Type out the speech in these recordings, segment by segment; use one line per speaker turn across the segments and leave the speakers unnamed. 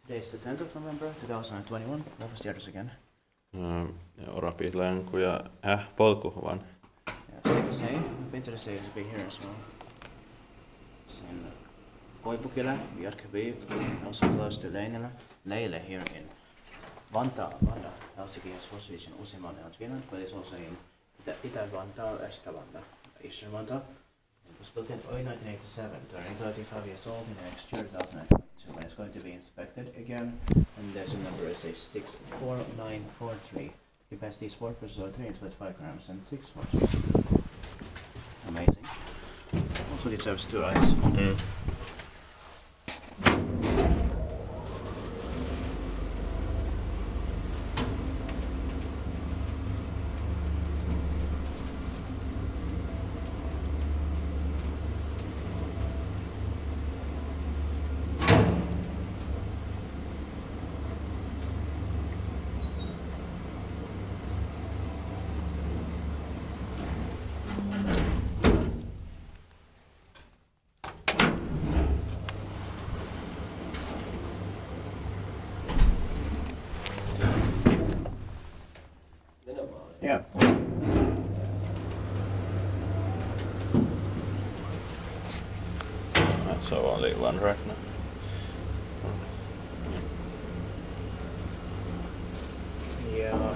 Today is the 10th of November 2021. What was the address again?
Orapihlajanpolku vaan.
Yeah, stay the same. I've been to the same be here as well. It's in Koivukylä, also close to Leile here in Vantaa. Helsinki has host region Uusimaa and Finland, but it's also in Itä-Vantaa, East-Vantaa, Eastern Vantaa. It was built in early 1987, turning 35 years old in next year, 2022, and it's going to be inspected again. And there's a number, it says 64943. Capacity is 4 persons, 325 grams, and 6 watches. Amazing. Also deserves 2 eyes. Yeah.
So only one right now.
Yeah.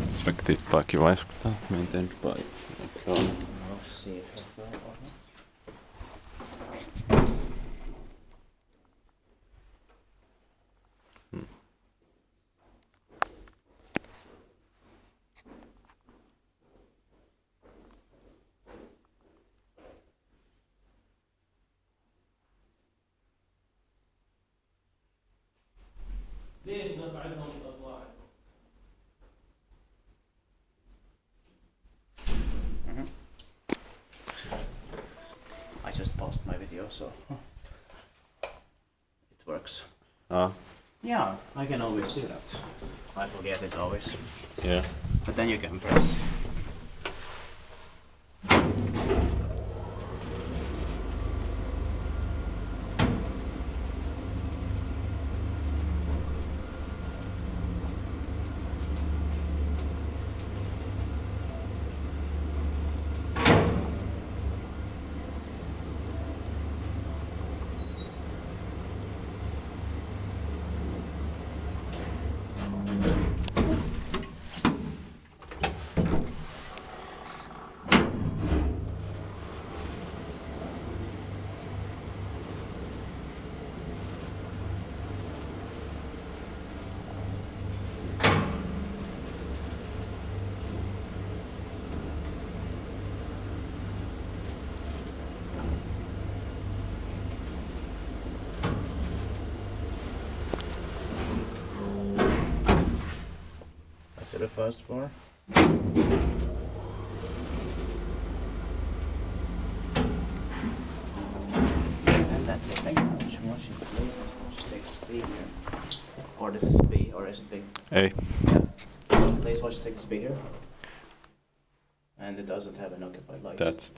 Inspected by Koivukylä, maintained by Kone.
I'll see if I've got it.
ليش ناس عندهم اطلاع؟
I just paused my video, so it works. Yeah, I can always do that. I forget it always.
Yeah.
But then you can press. To the first floor. And that's it. Thank you very much for watching. Please watch Takes B here. Or this is B, or is it B?
Ei.
Please watch Takes B here. And it doesn't have an occupied light.
That's